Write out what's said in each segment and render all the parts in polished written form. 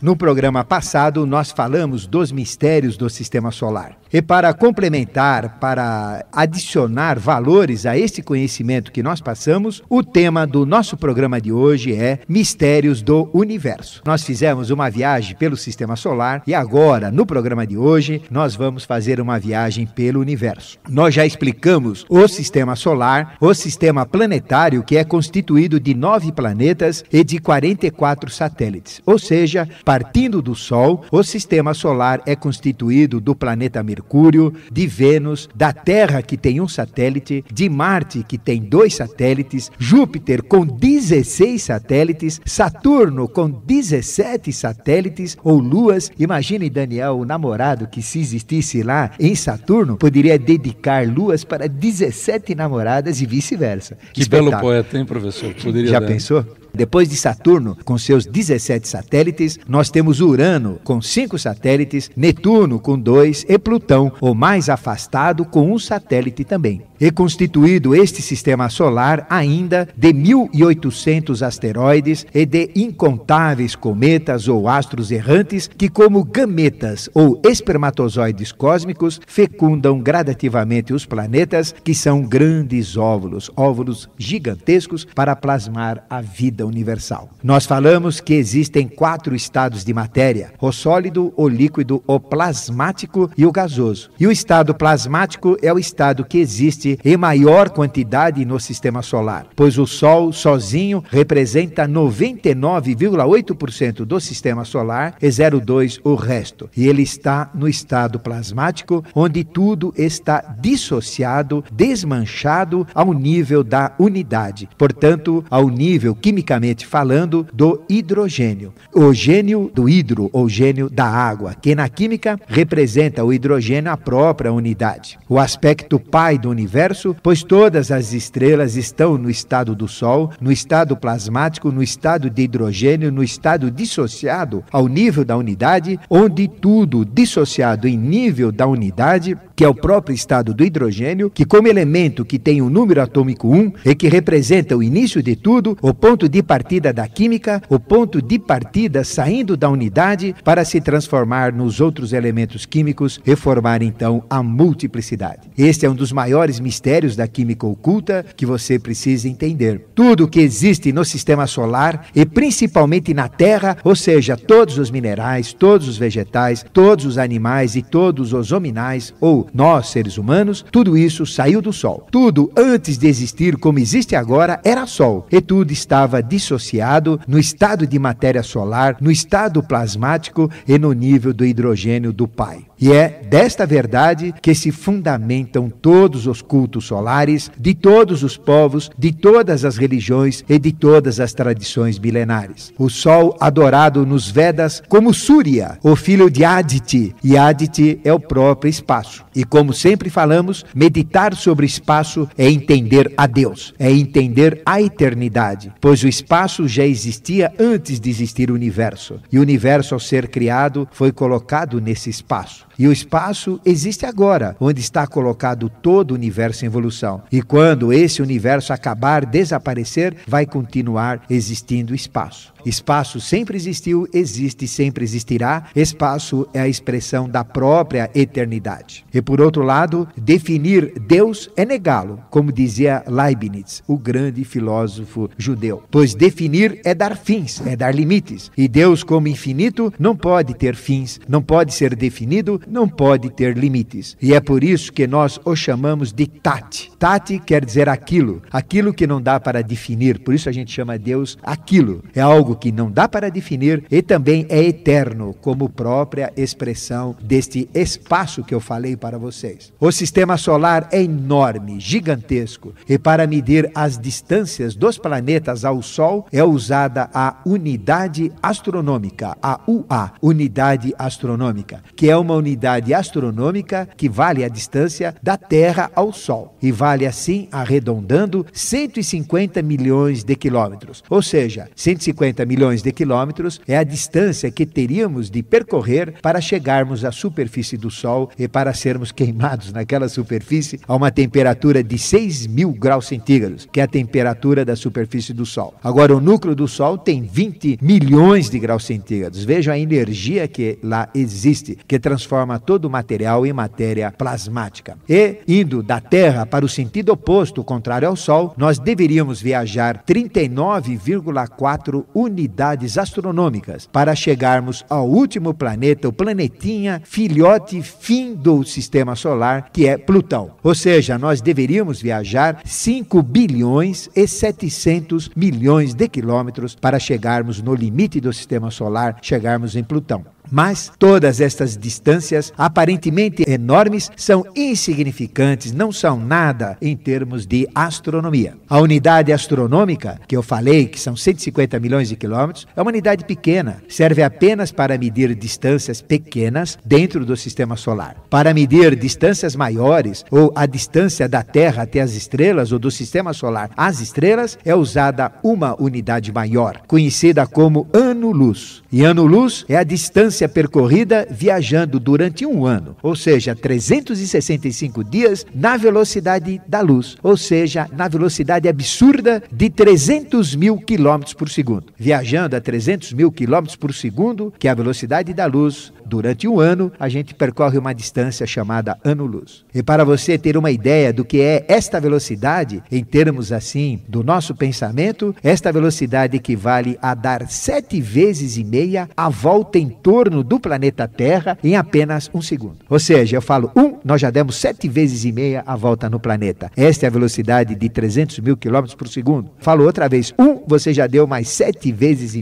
No programa passado, nós falamos dos mistérios do Sistema Solar. E para complementar, para adicionar valores a este conhecimento que nós passamos, o tema do nosso programa de hoje é Mistérios do Universo. Nós fizemos uma viagem pelo Sistema Solar e agora, no programa de hoje, nós vamos fazer uma viagem pelo universo. Nós já explicamos o Sistema Solar, o sistema planetário, que é constituído de 9 planetas e de 44 satélites. Ou seja, partindo do Sol, o Sistema Solar é constituído do planeta Mercúrio, de Vênus, da Terra, que tem um satélite, de Marte, que tem 2 satélites, Júpiter com 16 satélites, Saturno com 17 satélites ou luas. Imagine, Daniel, o namorado que, se existisse lá em Saturno, poderia dedicar luas para 17 namoradas e vice-versa. Que belo poeta, hein, professor? Poderia Já dar. pensou? Depois de Saturno, com seus 17 satélites, nós temos Urano, com 5 satélites, Netuno, com 2, e Plutão, o mais afastado, com 1 satélite também. E constituído este sistema solar ainda de 1.800 asteroides e de incontáveis cometas ou astros errantes que, como gametas ou espermatozoides cósmicos, fecundam gradativamente os planetas, que são grandes óvulos gigantescos para plasmar a vida universal. Nós falamos que existem 4 estados de matéria: o sólido, o líquido, o plasmático e o gasoso. E o estado plasmático é o estado que existe em maior quantidade no sistema solar, pois o Sol sozinho representa 99,8% do sistema solar e 0,2% o resto. E ele está no estado plasmático, onde tudo está dissociado, desmanchado ao nível da unidade, portanto, ao nível, quimicamente falando, do hidrogênio. O gênio do hidro, ou gênio da água, que na química representa o hidrogênio, a própria unidade. O aspecto pai do universo, pois todas as estrelas estão no estado do Sol, no estado plasmático, no estado de hidrogênio, no estado dissociado ao nível da unidade, onde tudo dissociado em nível da unidade, que é o próprio estado do hidrogênio, que como elemento que tem o número atômico 1 e que representa o início de tudo, o ponto de partida da química, o ponto de partida saindo da unidade para se transformar nos outros elementos químicos e formar então a multiplicidade. Este é um dos maiores mistérios da química oculta que você precisa entender. Tudo que existe no sistema solar e principalmente na Terra, ou seja, todos os minerais, todos os vegetais, todos os animais e todos os hominais, ou nós, seres humanos, tudo isso saiu do Sol. Tudo antes de existir como existe agora era Sol, e tudo estava dissociado no estado de matéria solar, no estado plasmático e no nível do hidrogênio do Pai. E é desta verdade que se fundamentam todos os cultos solares de todos os povos, de todas as religiões e de todas as tradições milenares. O Sol adorado nos Vedas como Surya, o filho de Aditi, e Aditi é o próprio espaço. E como sempre falamos, meditar sobre o espaço é entender a Deus, é entender a eternidade, pois o espaço já existia antes de existir o universo. E o universo, ao ser criado, foi colocado nesse espaço. E o espaço existe agora, onde está colocado todo o universo em evolução. E quando esse universo acabar, desaparecer, vai continuar existindo espaço. Espaço sempre existiu, existe e sempre existirá. Espaço é a expressão da própria eternidade. E por outro lado, definir Deus é negá-lo, como dizia Leibniz, o grande filósofo judeu. Pois definir é dar fins, é dar limites. E Deus, como infinito, não pode ter fins, não pode ser definido, não pode ter limites. E é por isso que nós o chamamos de Tat. Tat quer dizer aquilo que não dá para definir. Por isso a gente chama Deus aquilo. É algo que não dá para definir e também é eterno, como própria expressão deste espaço que eu falei para vocês. O sistema solar é enorme, gigantesco, e para medir as distâncias dos planetas ao Sol é usada a unidade astronômica, a UA, unidade astronômica, que é uma unidade unidade astronômica que vale a distância da Terra ao Sol e vale assim, arredondando, 150 milhões de quilômetros. Ou seja, 150 milhões de quilômetros é a distância que teríamos de percorrer para chegarmos à superfície do Sol e para sermos queimados naquela superfície a uma temperatura de 6.000 graus centígrados, que é a temperatura da superfície do Sol. Agora, o núcleo do Sol tem 20 milhões de graus centígrados. Vejam a energia que lá existe, que transforma todo o material em matéria plasmática. E, indo da Terra para o sentido oposto, contrário ao Sol, nós deveríamos viajar 39,4 unidades astronômicas para chegarmos ao último planeta, o planetinha filhote fim do Sistema Solar, que é Plutão. Ou seja, nós deveríamos viajar 5 bilhões e 700 milhões de quilômetros para chegarmos no limite do Sistema Solar, chegarmos em Plutão. Mas todas estas distâncias, aparentemente enormes, são insignificantes, não são nada em termos de astronomia. A unidade astronômica, que eu falei, que são 150 milhões de quilômetros, é uma unidade pequena, serve apenas para medir distâncias pequenas dentro do Sistema Solar. Para medir distâncias maiores, ou a distância da Terra até as estrelas, ou do Sistema Solar às estrelas, é usada uma unidade maior, conhecida como ano-luz. E ano-luz é a distância percorrida viajando durante um ano, ou seja, 365 dias na velocidade da luz, ou seja, na velocidade absurda de 300 mil quilômetros por segundo. Viajando a 300 mil quilômetros por segundo, que é a velocidade da luz, durante um ano, a gente percorre uma distância chamada ano-luz. E para você ter uma ideia do que é esta velocidade, em termos assim, do nosso pensamento, esta velocidade equivale a dar 7,5 vezes a volta em torno do planeta Terra em apenas um segundo. Ou seja, eu falo nós já demos 7,5 vezes a volta no planeta. Esta é a velocidade de 300 mil quilômetros por segundo. Falo outra vez, você já deu mais 7,5 vezes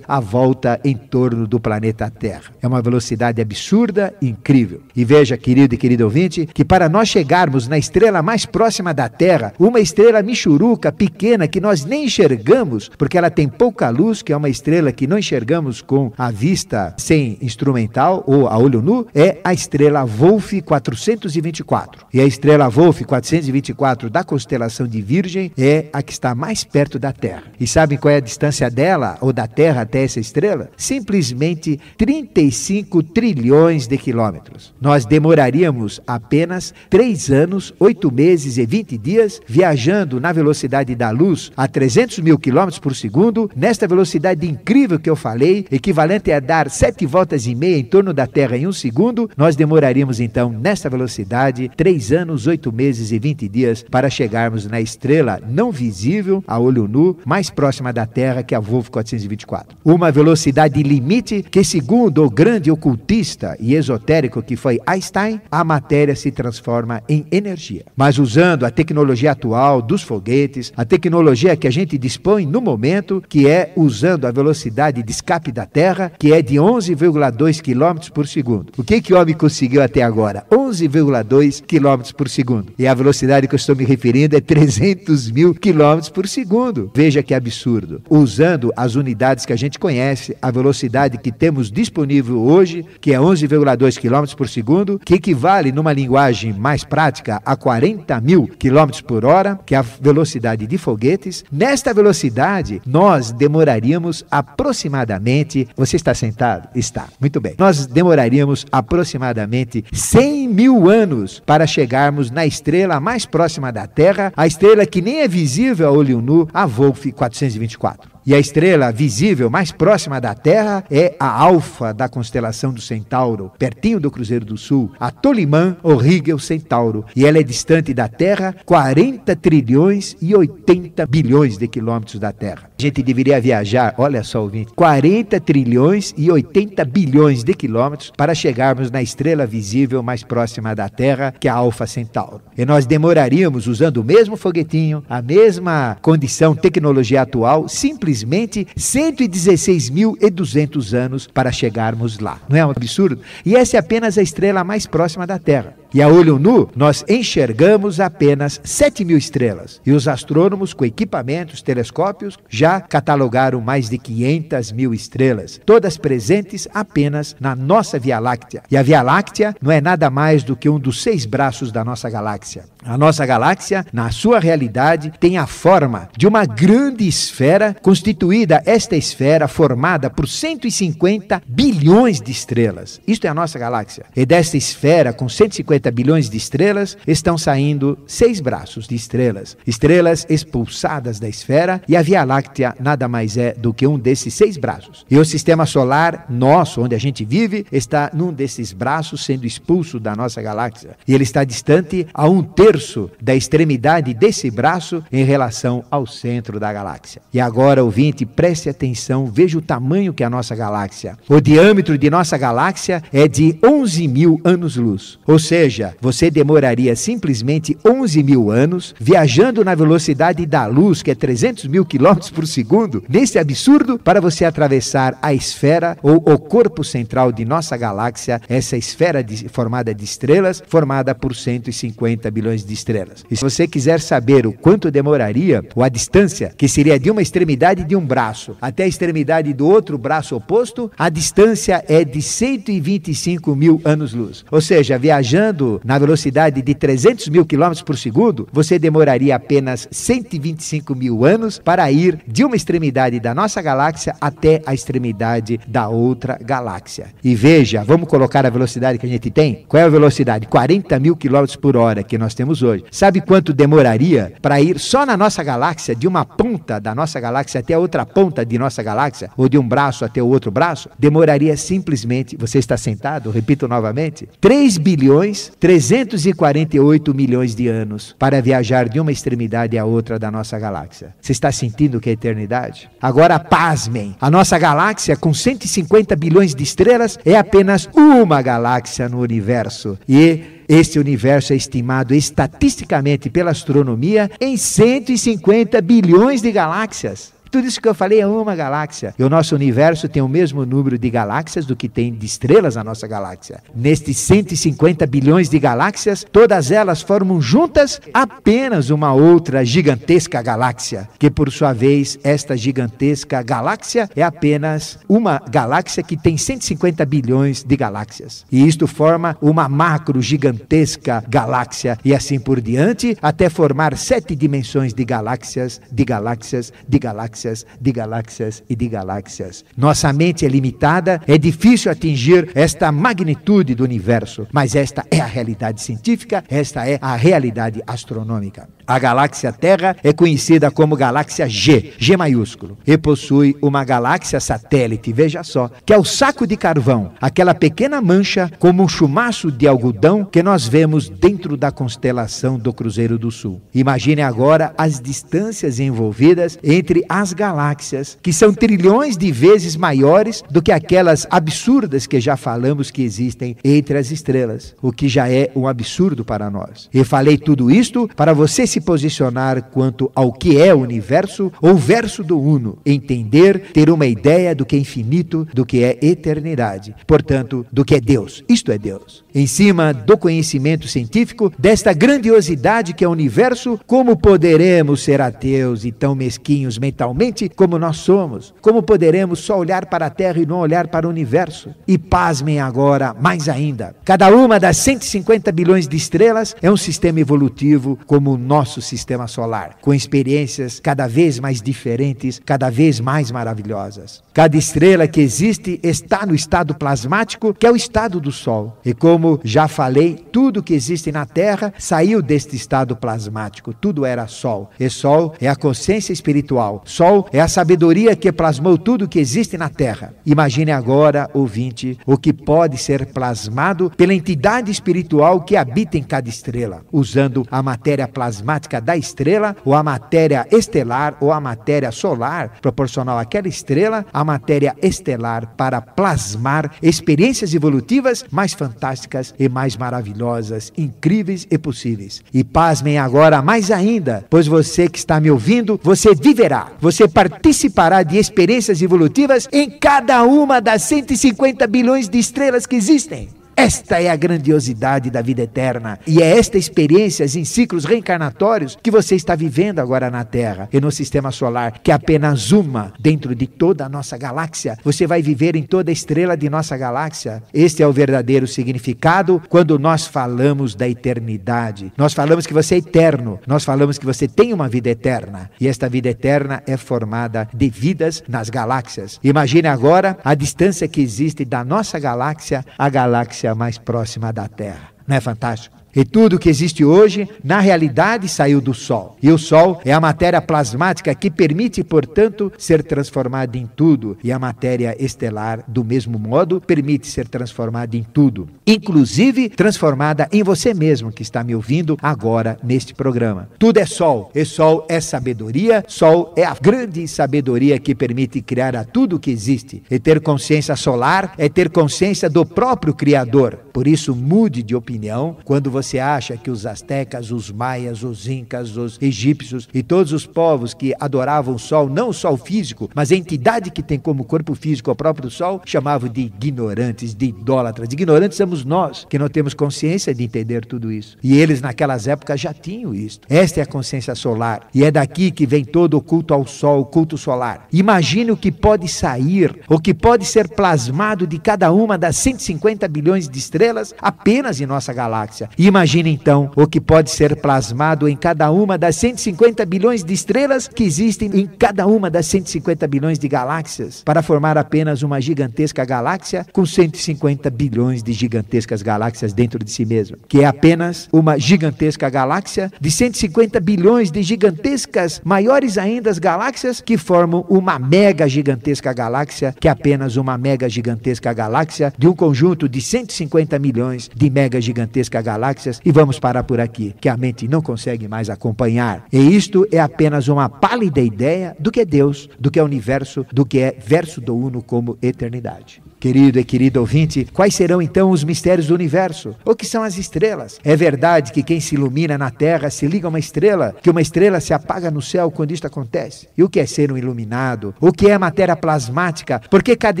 a volta em torno do planeta Terra. É uma velocidade absurda e incrível. E veja, querido e querido ouvinte, que para nós chegarmos na estrela mais próxima da Terra, uma estrela michuruca, pequena, que nós nem enxergamos, porque ela tem pouca luz, que é uma estrela que não enxergamos com a vista sem instrumental ou a olho nu, é a estrela Wolf 424. E a estrela Wolf 424 da constelação de Virgem é a que está mais perto da Terra. E sabem qual é a distância dela, ou da Terra até essa estrela? Simplesmente 35 trilhões de quilômetros. Nós demoraríamos apenas 3 anos, 8 meses e 20 dias viajando na velocidade da luz a 300 mil quilômetros por segundo, nesta velocidade incrível que eu falei, equivalente a dar 7 voltas e meia em torno da Terra em um segundo. Nós demoraríamos então, nesta velocidade, 3 anos, 8 meses e 20 dias para chegarmos na estrela não visível, a olho nu, mais próxima da Terra, que é a Wolf 424. Uma velocidade limite que, segundo o grande ocultista e esotérico que foi Einstein, a matéria se transforma em energia. Mas usando a tecnologia atual dos foguetes, a tecnologia que a gente dispõe no momento, que é usando a velocidade de escape da Terra, que é de 11,2 km por segundo. O que o homem conseguiu até agora? 11,2 km por segundo. E a velocidade que eu estou me referindo é 300 mil km por segundo. Veja que absurdo. Usando as unidades que a gente conhece, a velocidade que temos disponível hoje, que é 11,2 km por segundo, que equivale, numa linguagem mais prática, a 40 mil km por hora, que é a velocidade de foguetes. Nesta velocidade, nós demoraríamos aproximadamente... Você está sentado? Está. Muito bem. Nós demoraríamos aproximadamente 100 mil anos para chegarmos na estrela mais próxima da Terra, a estrela que nem é visível a olho nu, a Wolf 424. E a estrela visível mais próxima da Terra é a Alfa da constelação do Centauro, pertinho do Cruzeiro do Sul, a Tolimã Auriga Centauro. E ela é distante da Terra 40 trilhões e 80 bilhões de quilômetros da Terra. A gente deveria viajar, olha só, ouvinte, 40 trilhões e 80 bilhões de quilômetros para chegarmos na estrela visível mais próxima da Terra, que é a Alfa Centauro. E nós demoraríamos, usando o mesmo foguetinho, a mesma condição, tecnologia atual, simplesmente simplesmente 116.200 anos para chegarmos lá. Não é um absurdo? E essa é apenas a estrela mais próxima da Terra. E a olho nu, nós enxergamos apenas 7.000 estrelas. E os astrônomos, com equipamentos, telescópios, já catalogaram mais de 500.000 estrelas, todas presentes apenas na nossa Via Láctea. E a Via Láctea não é nada mais do que um dos 6 braços da nossa galáxia. A nossa galáxia, na sua realidade, tem a forma de uma grande esfera, constituída esta esfera formada por 150 bilhões de estrelas. Isto é a nossa galáxia. E desta esfera, com 150 bilhões de estrelas, estão saindo 6 braços de estrelas. Estrelas expulsadas da esfera, e a Via Láctea nada mais é do que um desses 6 braços. E o sistema solar nosso, onde a gente vive, está num desses braços sendo expulso da nossa galáxia. E ele está distante a 1/3 da extremidade desse braço em relação ao centro da galáxia. E agora, ouvinte, preste atenção, veja o tamanho que é a nossa galáxia. O diâmetro de nossa galáxia é de 11.000 anos-luz. Ou seja, você demoraria simplesmente 11.000 anos viajando na velocidade da luz, que é 300.000 km por segundo, nesse absurdo, para você atravessar a esfera ou o corpo central de nossa galáxia, essa esfera formada de estrelas, formada por 150 bilhões de estrelas. E se você quiser saber o quanto demoraria, ou a distância, que seria de uma extremidade de um braço até a extremidade do outro braço oposto, a distância é de 125.000 anos-luz. Ou seja, viajando na velocidade de 300.000 km por segundo, você demoraria apenas 125.000 anos para ir de uma extremidade da nossa galáxia até a extremidade da outra galáxia. E veja, vamos colocar a velocidade que a gente tem? Qual é a velocidade? 40.000 km por hora que nós temos hoje. Sabe quanto demoraria para ir só na nossa galáxia, de uma ponta da nossa galáxia até a outra ponta de nossa galáxia, ou de um braço até o outro braço? Demoraria simplesmente, você está sentado, repito novamente, 3.348 milhões de anos para viajar de uma extremidade à outra da nossa galáxia. Você está sentindo o que é eternidade? Agora pasmem, a nossa galáxia com 150 bilhões de estrelas é apenas uma galáxia no universo. E este universo é estimado estatisticamente pela astronomia em 150 bilhões de galáxias. Tudo isso que eu falei é uma galáxia. E o nosso universo tem o mesmo número de galáxias do que tem de estrelas a nossa galáxia. Nestes 150 bilhões de galáxias, todas elas formam juntas apenas uma outra gigantesca galáxia, que por sua vez, esta gigantesca galáxia é apenas uma galáxia que tem 150 bilhões de galáxias. E isto forma uma macro gigantesca galáxia e assim por diante, até formar 7 dimensões de galáxias, de galáxias, de galáxias, de galáxias e de galáxias. Nossa mente é limitada, é difícil atingir esta magnitude do universo, mas esta é a realidade científica, esta é a realidade astronômica. A galáxia Terra é conhecida como galáxia G, G maiúsculo, e possui uma galáxia satélite, veja só, que é o saco de carvão, aquela pequena mancha como um chumaço de algodão que nós vemos dentro da constelação do Cruzeiro do Sul. Imagine agora as distâncias envolvidas entre as galáxias, que são trilhões de vezes maiores do que aquelas absurdas que já falamos que existem entre as estrelas, o que já é um absurdo para nós. E falei tudo isto para você se posicionar quanto ao que é o universo ou verso do uno, entender, ter uma ideia do que é infinito, do que é eternidade, portanto, do que é Deus. Isto é Deus. Em cima do conhecimento científico, desta grandiosidade que é o universo, como poderemos ser ateus e tão mesquinhos mentalmente como nós somos? Como poderemos só olhar para a Terra e não olhar para o universo? E pasmem agora mais ainda. Cada uma das 150 bilhões de estrelas é um sistema evolutivo como o nosso sistema solar, com experiências cada vez mais diferentes, cada vez mais maravilhosas. Cada estrela que existe está no estado plasmático, que é o estado do Sol. E como já falei, tudo que existe na Terra saiu deste estado plasmático. Tudo era Sol. E Sol é a consciência espiritual. Sol é a sabedoria que plasmou tudo que existe na Terra. Imagine agora, ouvinte, o que pode ser plasmado pela entidade espiritual que habita em cada estrela, usando a matéria plasmática da estrela, ou a matéria estelar, ou a matéria solar, proporcional àquela estrela, a matéria estelar para plasmar experiências evolutivas mais fantásticas e mais maravilhosas, incríveis e possíveis. E pasmem agora mais ainda, pois você que está me ouvindo, você viverá, você você participará de experiências evolutivas em cada uma das 150 bilhões de estrelas que existem. Esta é a grandiosidade da vida eterna. E é esta experiência em ciclos reencarnatórios que você está vivendo agora na Terra e no Sistema Solar, que é apenas uma dentro de toda a nossa galáxia. Você vai viver em toda a estrela de nossa galáxia. Este é o verdadeiro significado quando nós falamos da eternidade. Nós falamos que você é eterno. Nós falamos que você tem uma vida eterna. E esta vida eterna é formada de vidas nas galáxias. Imagine agora a distância que existe da nossa galáxia à galáxia mais próxima da Terra. Não é fantástico? E tudo que existe hoje, na realidade, saiu do Sol. E o Sol é a matéria plasmática que permite, portanto, ser transformada em tudo. E a matéria estelar, do mesmo modo, permite ser transformada em tudo. Inclusive, transformada em você mesmo que está me ouvindo agora neste programa. Tudo é Sol. E Sol é sabedoria. Sol é a grande sabedoria que permite criar a tudo que existe. E ter consciência solar é ter consciência do próprio Criador. Por isso, mude de opinião quando você acha que os astecas, os maias, os incas, os egípcios e todos os povos que adoravam o Sol, não o Sol físico, mas a entidade que tem como corpo físico o próprio Sol, chamavam de ignorantes, de idólatras. Ignorantes somos nós, que não temos consciência de entender tudo isso. E eles naquelas épocas já tinham isso. Esta é a consciência solar. E é daqui que vem todo o culto ao Sol, o culto solar. Imagine o que pode sair, o que pode ser plasmado de cada uma das 150 bilhões de estrelas apenas em nossa galáxia. Imagine então o que pode ser plasmado em cada uma das 150 bilhões de estrelas que existem em cada uma das 150 bilhões de galáxias, para formar apenas uma gigantesca galáxia com 150 bilhões de gigantescas galáxias dentro de si mesma, que é apenas uma gigantesca galáxia de 150 bilhões de gigantescas, maiores ainda as galáxias que formam uma mega gigantesca galáxia, que é apenas uma mega gigantesca galáxia de um conjunto de 150 milhões de mega gigantesca galáxias. E vamos parar por aqui, que a mente não consegue mais acompanhar. E isto é apenas uma pálida ideia do que é Deus, do que é o universo, do que é verso do uno como eternidade. Querido e querido ouvinte, quais serão então os mistérios do universo? O que são as estrelas? É verdade que quem se ilumina na Terra se liga a uma estrela, que uma estrela se apaga no céu quando isto acontece? E o que é ser um iluminado? O que é matéria plasmática? Porque cada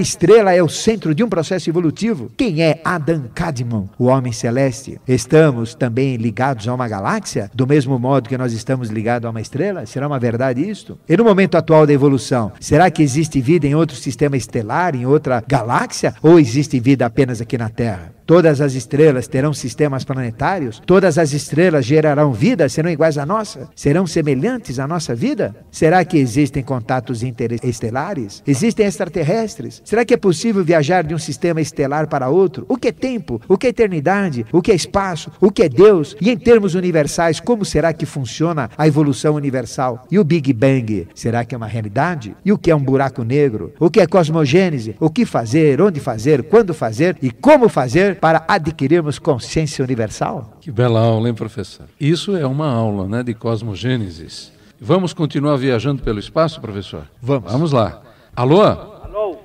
estrela é o centro de um processo evolutivo. Quem é Adam Kadmon, o homem celeste? Estamos também ligados a uma galáxia? Do mesmo modo que nós estamos ligados a uma estrela? Será uma verdade isto? E no momento atual da evolução, será que existe vida em outro sistema estelar, em outra galáxia? Ou existe vida apenas aqui na Terra? Todas as estrelas terão sistemas planetários? Todas as estrelas gerarão vida? Serão iguais à nossa? Serão semelhantes à nossa vida? Será que existem contatos interestelares? Existem extraterrestres? Será que é possível viajar de um sistema estelar para outro? O que é tempo? O que é eternidade? O que é espaço? O que é Deus? E em termos universais, como será que funciona a evolução universal? E o Big Bang? Será que é uma realidade? E o que é um buraco negro? O que é cosmogênese? O que fazer? Onde fazer? Quando fazer? E como fazer para adquirirmos consciência universal? Que bela aula, hein, professor? Isso é uma aula, né, de cosmogênesis. Vamos continuar viajando pelo espaço, professor? Vamos lá. Alô? Alô?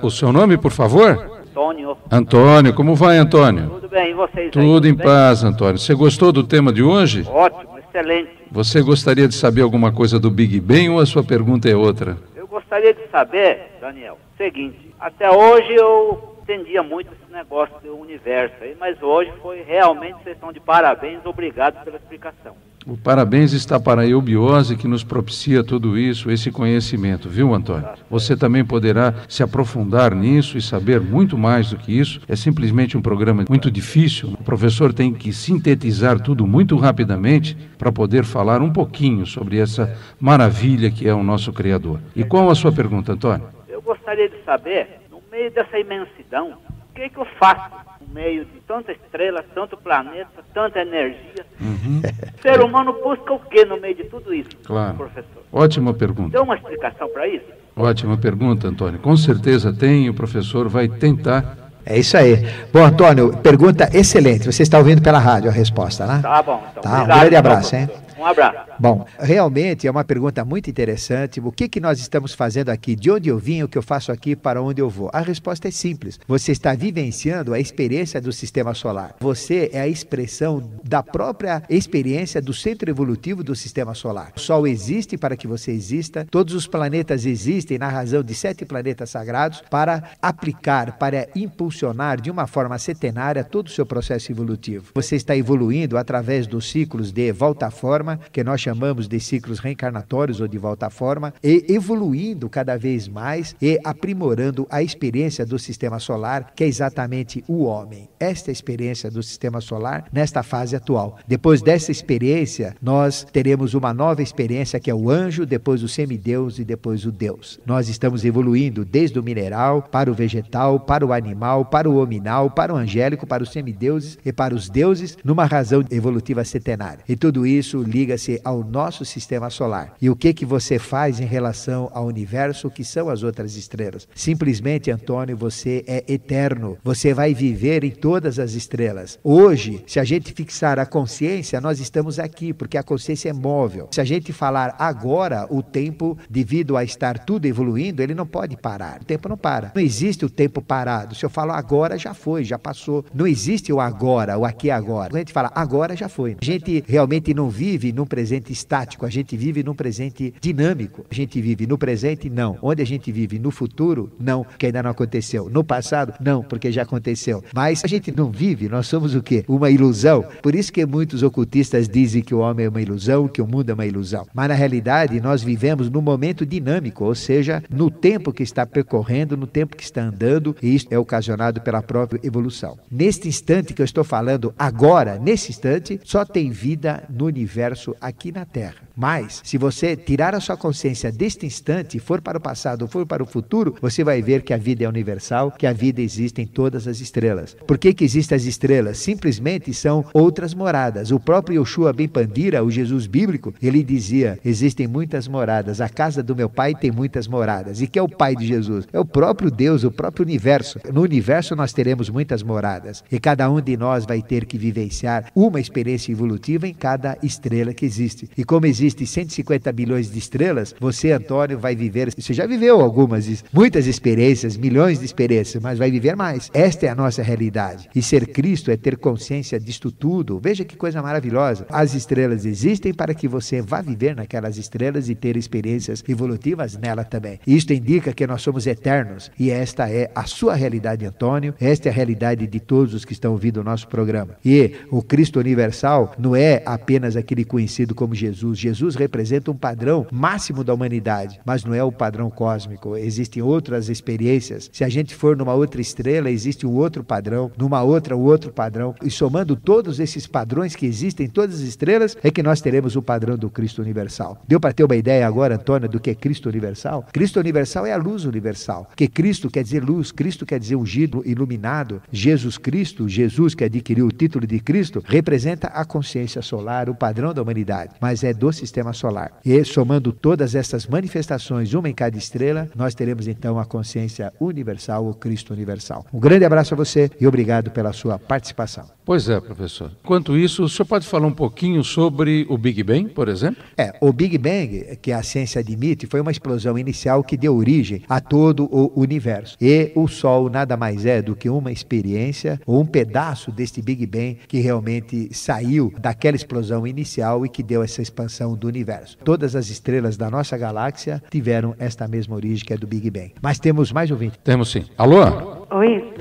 O seu nome, por favor? Antônio. Antônio, como vai, Antônio? Tudo bem, e vocês? Tudo em paz, Antônio. Você gostou do tema de hoje? Ótimo, excelente. Você gostaria de saber alguma coisa do Big Bang ou a sua pergunta é outra? Eu gostaria de saber, Daniel, seguinte, até hoje eu entendia muito esse negócio do universo aí, mas hoje foi realmente, vocês estão de parabéns, obrigado pela explicação. O parabéns está para a eubiose que nos propicia tudo isso, esse conhecimento, viu, Antônio? Você também poderá se aprofundar nisso e saber muito mais do que isso. É simplesmente um programa muito difícil. O professor tem que sintetizar tudo muito rapidamente para poder falar um pouquinho sobre essa maravilha que é o nosso Criador. E qual a sua pergunta, Antônio? Eu gostaria de saber, no meio dessa imensidão, o que é que eu faço no meio de tanta estrela, tanto planeta, tanta energia? O ser humano busca o que no meio de tudo isso, claro, professor? Ótima pergunta. Tem uma explicação para isso? Ótima pergunta, Antônio. Com certeza tem, o professor vai tentar. É isso aí. Bom, Antônio, pergunta excelente. Você está ouvindo pela rádio a resposta, né? Tá bom. Então, tá, um grande abraço, hein? Um Um abraço. Bom, realmente é uma pergunta muito interessante. O que nós estamos fazendo aqui? De onde eu vim, o que eu faço aqui, para onde eu vou? A resposta é simples. Você está vivenciando a experiência do sistema solar. Você é a expressão da própria experiência do centro evolutivo do sistema solar. O Sol existe para que você exista. Todos os planetas existem na razão de 7 planetas sagrados para aplicar, para impulsionar de uma forma setenária todo o seu processo evolutivo. Você está evoluindo através dos ciclos de volta-forma, que nós chamamos de ciclos reencarnatórios ou de volta-forma, e evoluindo cada vez mais e aprimorando a experiência do sistema solar, que é exatamente o homem. Esta é a experiência do sistema solar nesta fase atual. Depois dessa experiência, nós teremos uma nova experiência que é o anjo, depois o semideus e depois o Deus. Nós estamos evoluindo desde o mineral para o vegetal, para o animal, para o hominal, para o angélico, para os semideuses e para os deuses, numa razão evolutiva setenária. E tudo isso liga-se ao nosso sistema solar. E o que você faz em relação ao universo, que são as outras estrelas? Simplesmente, Antônio, você é eterno. Você vai viver em todas as estrelas. Hoje, se a gente fixar a consciência, nós estamos aqui, porque a consciência é móvel. Se a gente falar agora, o tempo, devido a estar tudo evoluindo, ele não pode parar. O tempo não para. Não existe o tempo parado. Se eu falo agora, já foi, já passou. Não existe o agora, o aqui e agora. Quando a gente fala agora, já foi. A gente realmente não vive num presente estático, a gente vive num presente dinâmico. A gente vive no presente, não. Onde a gente vive no futuro, não, que ainda não aconteceu. No passado, não, porque já aconteceu. Mas a gente não vive, nós somos o quê? Uma ilusão. Por isso que muitos ocultistas dizem que o homem é uma ilusão, que o mundo é uma ilusão. Mas na realidade, nós vivemos num momento dinâmico, ou seja, no tempo que está percorrendo, no tempo que está andando, e isso é ocasionado pela própria evolução. Neste instante que eu estou falando agora, nesse instante, só tem vida no universo aqui na Terra. Mas, se você tirar a sua consciência deste instante e for para o passado ou for para o futuro, você vai ver que a vida é universal, que a vida existe em todas as estrelas. Por que existem as estrelas? Simplesmente são outras moradas. O próprio Yoshua Ben Pandira, o Jesus bíblico, ele dizia, existem muitas moradas, a casa do meu pai tem muitas moradas. E que é o pai de Jesus? É o próprio Deus, o próprio universo. No universo nós teremos muitas moradas e cada um de nós vai ter que vivenciar uma experiência evolutiva em cada estrela que existe. E como existem 150 bilhões de estrelas, você, Antônio, vai viver, você já viveu muitas experiências, milhões de experiências, mas vai viver mais. Esta é a nossa realidade. E ser Cristo é ter consciência disto tudo. Veja que coisa maravilhosa. As estrelas existem para que você vá viver naquelas estrelas e ter experiências evolutivas nela também. Isto indica que nós somos eternos. E esta é a sua realidade, Antônio. Esta é a realidade de todos os que estão ouvindo o nosso programa. E o Cristo universal não é apenas aquele conhecido como Jesus. Jesus representa um padrão máximo da humanidade, mas não é o padrão cósmico. Existem outras experiências. Se a gente for numa outra estrela, existe um outro padrão, numa outra, um outro padrão. E somando todos esses padrões que existem em todas as estrelas, é que nós teremos o padrão do Cristo universal. Deu para ter uma ideia agora, Antônio, do que é Cristo universal? Cristo universal é a luz universal. Porque Cristo quer dizer luz, Cristo quer dizer ungido, iluminado. Jesus Cristo, Jesus que adquiriu o título de Cristo, representa a consciência solar, o padrão da humanidade, mas é do sistema solar. E somando todas essas manifestações, uma em cada estrela, nós teremos então a consciência universal, o Cristo universal. Um grande abraço a você e obrigado pela sua participação. Pois é, professor. Enquanto isso, o senhor pode falar um pouquinho sobre o Big Bang, por exemplo? O Big Bang, que a ciência admite, foi uma explosão inicial que deu origem a todo o universo. E o Sol nada mais é do que uma experiência ou um pedaço deste Big Bang que realmente saiu daquela explosão inicial e que deu essa expansão do universo. Todas as estrelas da nossa galáxia tiveram esta mesma origem que é do Big Bang. Mas temos mais ouvintes? Temos sim. Alô? Oi,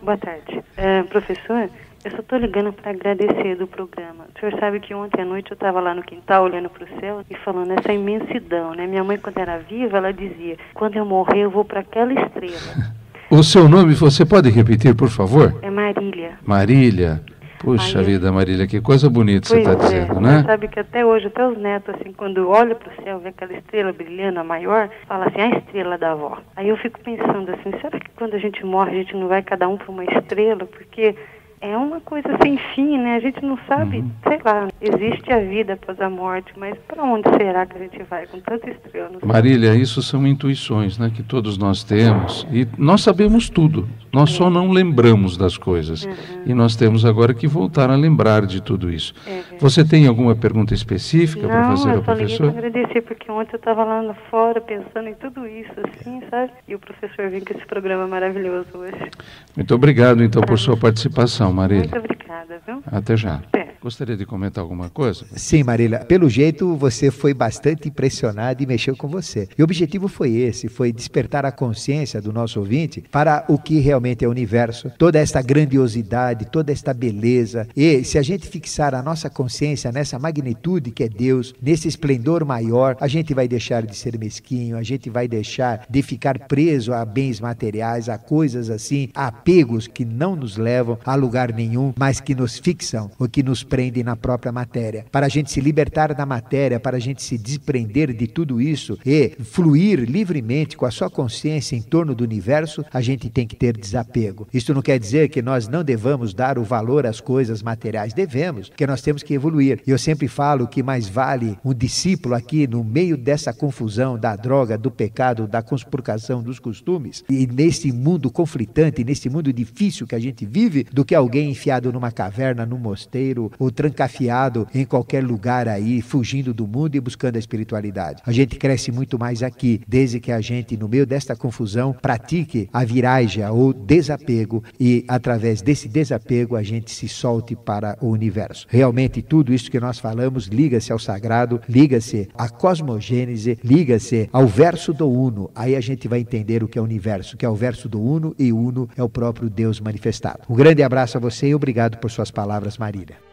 boa tarde. Professor, eu só estou ligando para agradecer do programa. O senhor sabe que ontem à noite eu estava lá no quintal olhando para o céu e falando essa imensidão, né? Minha mãe, quando era viva, ela dizia, quando eu morrer eu vou para aquela estrela. O seu nome, você pode repetir, por favor? É Marília. Marília. Puxa vida, Marília, que coisa bonita você está dizendo, né? Você sabe que até hoje, até os netos, assim, quando olham para o céu, vê aquela estrela brilhando, a maior, fala assim, a estrela da avó. Aí eu fico pensando assim, será que quando a gente morre, a gente não vai cada um para uma estrela? Porque é uma coisa sem fim, né? A gente não sabe, sei lá, existe a vida após a morte, mas para onde será que a gente vai com tanta estrela? Marília, isso são intuições, né, que todos nós temos, e nós sabemos tudo. Nós só não lembramos das coisas. E nós temos agora que voltar a lembrar de tudo isso. Você tem alguma pergunta específica para fazer ao professor? Não, eu só liguei para agradecer, porque ontem eu estava lá fora pensando em tudo isso, assim, sabe? E o professor vem com esse programa maravilhoso hoje. Muito obrigado, então, por sua participação, Marília. Muito obrigada, viu? Até já. Gostaria de comentar alguma coisa? Sim, Marília. Pelo jeito, você foi bastante impressionada e mexeu com você. E o objetivo foi esse, foi despertar a consciência do nosso ouvinte para o que realmente é o universo, toda esta grandiosidade, toda esta beleza. E se a gente fixar a nossa consciência nessa magnitude que é Deus, nesse esplendor maior, a gente vai deixar de ser mesquinho, a gente vai deixar de ficar preso a bens materiais, a coisas assim, a apegos que não nos levam a lugar nenhum, mas que nos fixam, ou que nos prendem na própria matéria. Para a gente se libertar da matéria, para a gente se desprender de tudo isso e fluir livremente com a sua consciência em torno do universo, a gente tem que ter desapego. Isso não quer dizer que nós não devamos dar o valor às coisas materiais. Devemos, porque nós temos que evoluir. E eu sempre falo que mais vale um discípulo aqui no meio dessa confusão da droga, do pecado, da conspurcação dos costumes, e nesse mundo conflitante, nesse mundo difícil que a gente vive, do que alguém enfiado numa caverna, num mosteiro, ou trancafiado em qualquer lugar aí, fugindo do mundo e buscando a espiritualidade. A gente cresce muito mais aqui, desde que a gente, no meio desta confusão, pratique a viraja ou desapego, e através desse desapego a gente se solte para o universo. Realmente tudo isso que nós falamos liga-se ao sagrado, liga-se à cosmogênese, liga-se ao verso do Uno. Aí a gente vai entender o que é o universo, que é o verso do Uno, e Uno é o próprio Deus manifestado. Um grande abraço a você e obrigado por suas palavras, Marília.